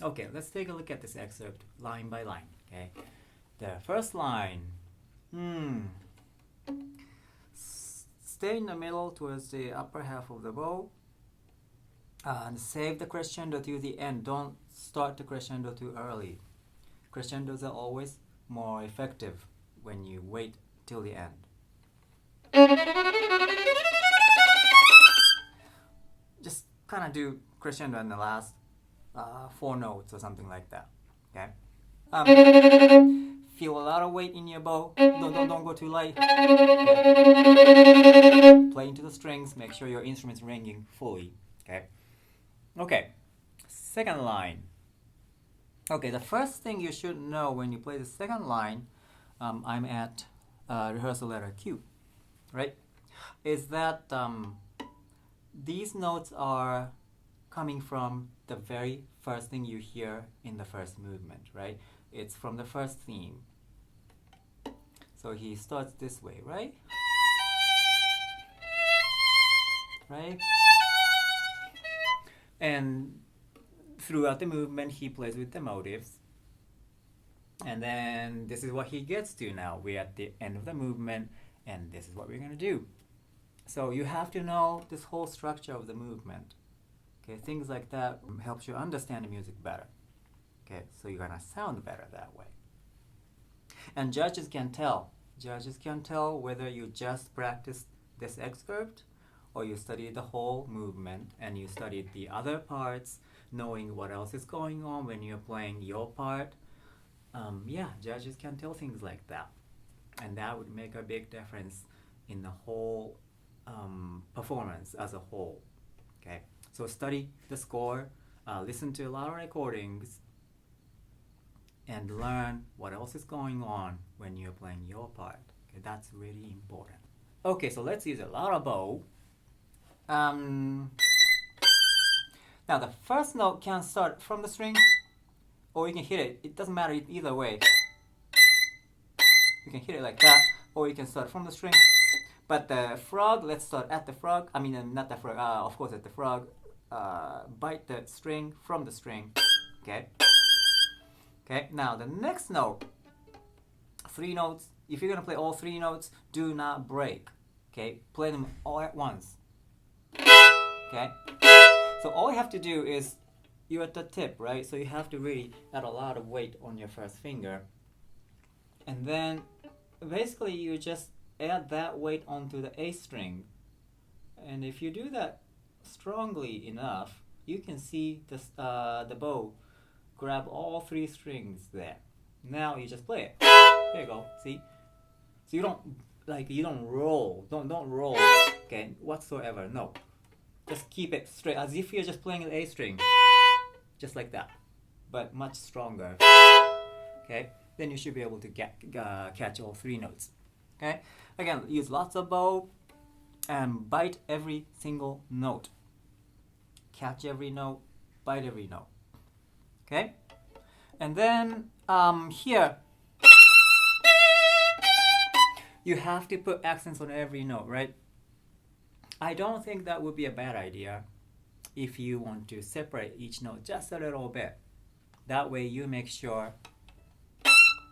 Okay, let's take a look at this excerpt line by line. Okay, the first line. Stay in the middle towards the upper half of the bow, and save the crescendo to the end. Don't start the crescendo too early. Crescendos are always more effective when you wait till the end. Just kind of do crescendo in the last 4 notes or something like that. Okay. Feel a lot of weight in your bow. Don't go too light. Okay. Play into the strings. Make sure your instrument's ringing fully. Okay. Okay. Second line. Okay. The first thing you should know when you play the second line, I'm at rehearsal letter Q, right? Is that these notes are coming from the very first thing you hear in the first movement, right? It's from the first theme. So he starts this way, right? Right? And throughout the movement, he plays with the motives. And then this is what he gets to now. We're at the end of the movement, and this is what we're going to do. So you have to know this whole structure of the movement. Okay, things like that helps you understand the music better. Okay, so you're gonna sound better that way. And judges can tell. Judges can tell whether you just practiced this excerpt or you studied the whole movement and you studied the other parts, knowing what else is going on when you're playing your part. Yeah, judges can tell things like that. And that would make a big difference in the whole performance as a whole. Okay. So study the score, listen to a lot of recordings, and learn what else is going on when you're playing your part. Okay, that's really important. Okay, so let's use a lot of bow. Now the first note can start from the string, or you can hit it. It doesn't matter either way. You can hit it like that, or you can start from the string. But the frog, let's start at the frog. I mean, not the frog, of course at the frog. Bite the string from the string. Okay. Okay, now the next note, 3 notes. If you're gonna play all 3 notes, do not break. Okay, play them all at once. Okay, so all you have to do is, you're at the tip, right? So you have to really add a lot of weight on your first finger. And then basically you just add that weight onto the A string. And if you do that strongly enough, you can see this, the bow grab all 3 strings there. Now you just play it. There you go. See? So you don't roll. Don't roll. Okay, whatsoever. No. Just keep it straight as if you're just playing an A string. Just like that. But much stronger. Okay? Then you should be able to catch all 3 notes. Okay? Again, use lots of bow and bite every single note. Catch every note, bite every note. Okay? And then here, you have to put accents on every note, right? I don't think that would be a bad idea if you want to separate each note just a little bit. That way you make sure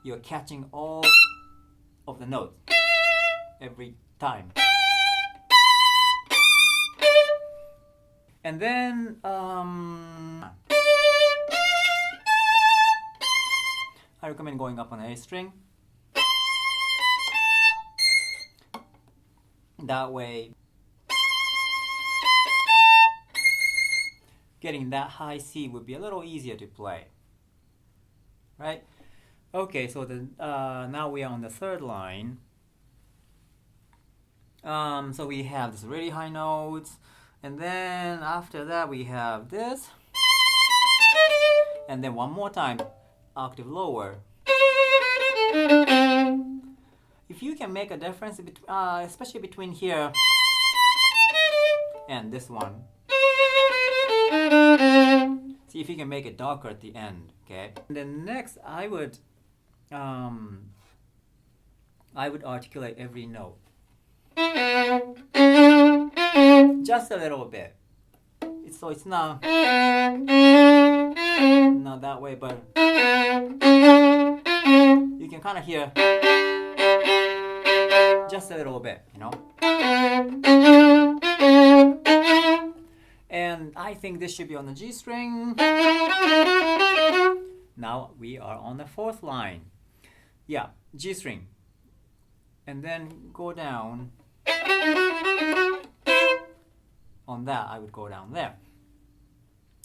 you're catching all of the notes every time. And then I recommend going up on the A string. That way, getting that high C would be a little easier to play, right? Okay, so now we are on the third line. So we have this really high notes, and then after that we have this, and then one more time, octave lower. If you can make a difference, especially between here and this one, see if you can make it darker at the end, okay? And then next, I would articulate every note just a little bit. So it's not that way, but you can kind of hear just a little bit, you know. And I think this should be on the G string. Now we are on the fourth line. Yeah, G string. And then go down. On that, I would go down there.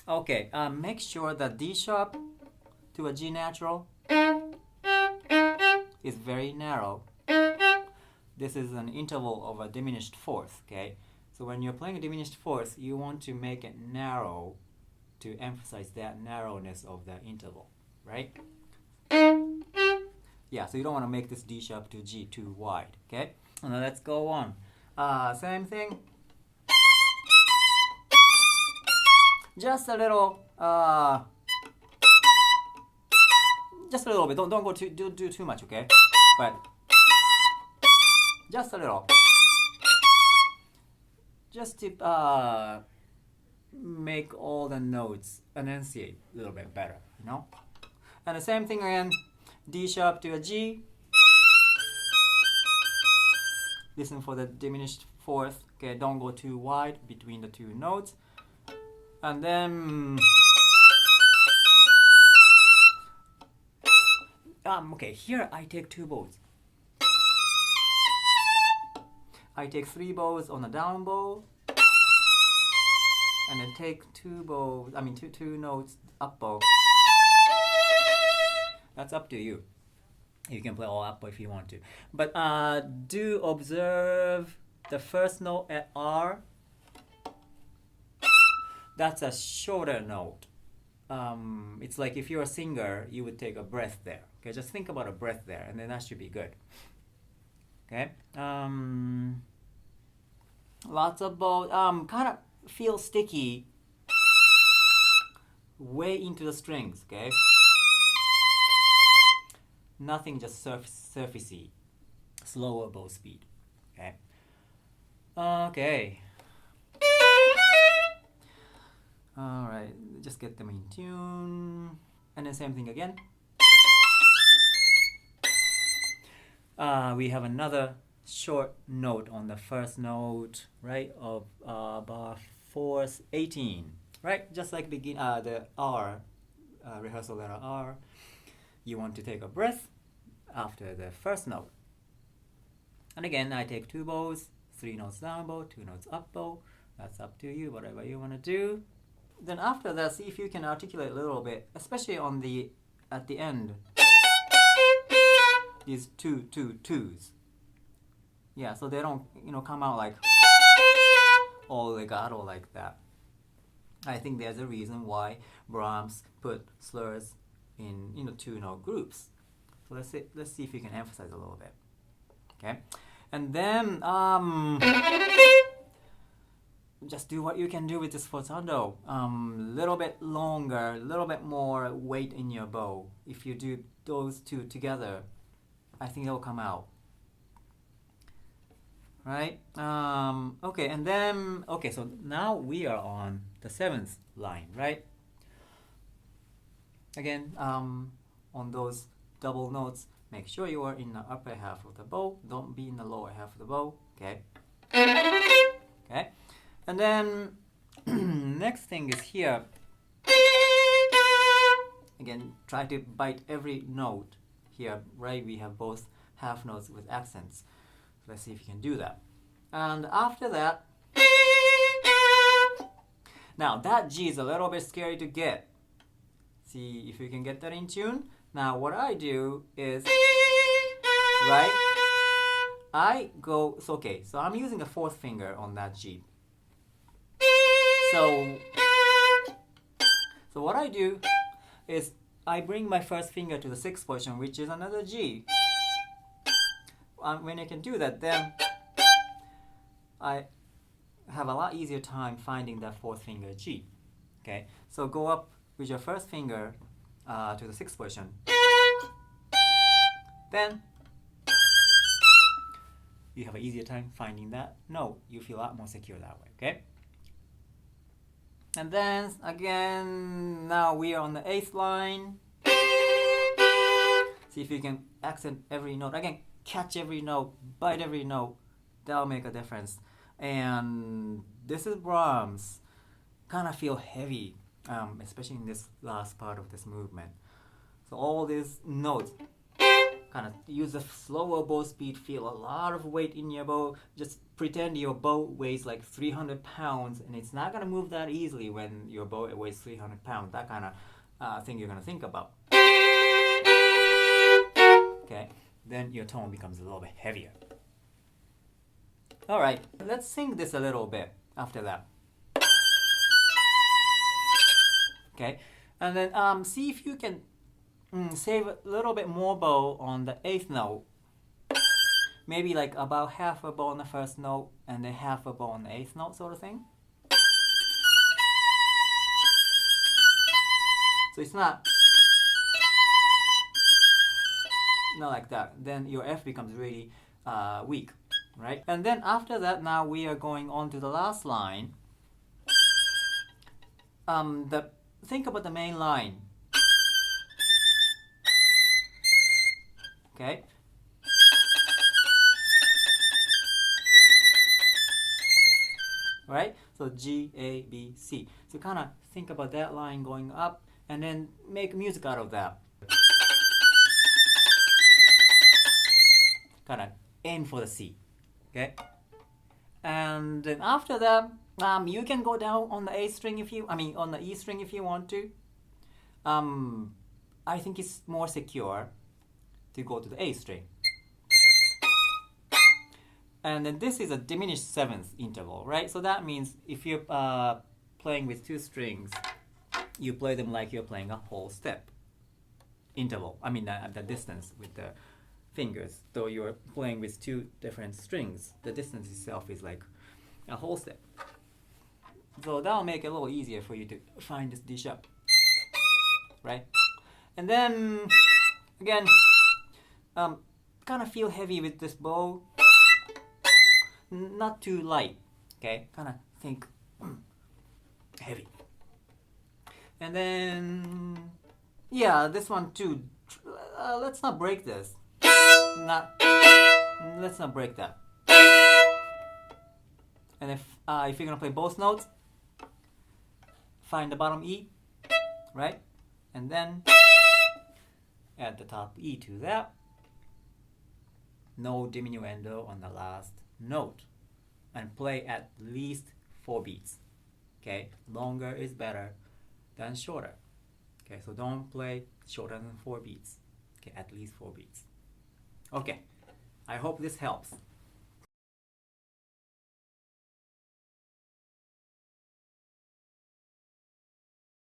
Okay, make sure that D sharp to a G natural is very narrow. This is an interval of a diminished fourth, okay? So when you're playing a diminished fourth, you want to make it narrow to emphasize that narrowness of the interval, right? Yeah, so you don't want to make this D sharp to G too wide, okay? Now let's go on. Same thing. Just a little, bit. Don't go do too much, okay? But just a little, just to make all the notes enunciate a little bit better, you know. And the same thing again, D sharp to a G. Listen for the diminished fourth. Okay, don't go too wide between the two notes. And then okay, here I take two bows. I take three bows on the down bow, and then take two notes up bow. That's up to you. You can play all up bow if you want to. But do observe the first note at R. That's a shorter note. It's like if you're a singer, you would take a breath there. Okay, just think about a breath there, and then that should be good. Okay. Lots of bows. Kind of feel sticky way into the strings. Okay. Nothing just surfacey. Slower bow speed. Okay. Okay. Alright, just get them in tune. And then same thing again. We have another short note on the first note, right, of bar 4/18, right? Just like the R, rehearsal letter R. You want to take a breath after the first note. And again, I take two bows, three notes down bow, two notes up bow. That's up to you, whatever you want to do. Then after that, see if you can articulate a little bit, especially at the end. These twos. Yeah, so they don't, come out like all legato like that. I think there's a reason why Brahms put slurs in, two-note groups. So let's see if you can emphasize a little bit. Okay, and then just do what you can do with this sforzando. Little bit longer, little bit more weight in your bow. If you do those two together, I think it'll come out. Right? Okay, and then, okay, so now we are on the 7th line, right? Again, on those double notes, make sure you are in the upper half of the bow. Don't be in the lower half of the bow, okay? Okay, and then next thing is here. Again, try to bite every note here, right? We have both half notes with accents. Let's see if you can do that. And after that, now that G is a little bit scary to get. See if you can get that in tune. Now what I do is, right? I go, so okay, so I'm using the 4th finger on that G. So what I do is I bring my 1st finger to the 6th position, which is another G. When I can do that, then I have a lot easier time finding that 4th finger G. Okay, so go up with your 1st finger to the 6th position. Then you have an easier time finding that note. You feel a lot more secure that way. Okay. And then again, now we are on the 8th line. See if you can accent every note. Again, catch every note, bite every note. That'll make a difference. And this is Brahms. Kind of feel heavy, especially in this last part of this movement. So all these notes, kind of use a slower bow speed, feel a lot of weight in your bow. Just pretend your bow weighs like 300 pounds, and it's not going to move that easily when your bow weighs 300 pounds. That kind of thing you're going to think about. Okay, then your tone becomes a little bit heavier. Alright, let's sing this a little bit after that. Okay, and then see if you can save a little bit more bow on the 8th note. Maybe like about half a bow on the 1st note and then half a bow on the 8th note, sort of thing. So it's not like that. Then your F becomes really weak, right? And then after that, now we are going on to the last line. Think about the main line. Okay. Right? So G, A, B, C. So kind of think about that line going up and then make music out of that. Kind of aim for the C. Okay? And then after that, you can go down on the A string on the E string if you want to. I think it's more secure to go to the A string. And then this is a diminished 7th interval, right? So that means if you're playing with 2 strings, you play them like you're playing a whole step interval. The distance with the fingers. Though you're playing with 2 different strings, the distance itself is like a whole step. So that'll make it a little easier for you to find this D sharp, right? And then again, kind of feel heavy with this bow. Not too light, okay? Kind of think heavy. And then, yeah, this one too. Let's not break this. Let's not break that. And if you're gonna play both notes, find the bottom E, right? And then add the top E to that. No diminuendo on the last note, and play at least 4 beats. Okay, longer is better than shorter. Okay, so don't play shorter than 4 beats. Okay, at least 4 beats. Okay, I hope this helps.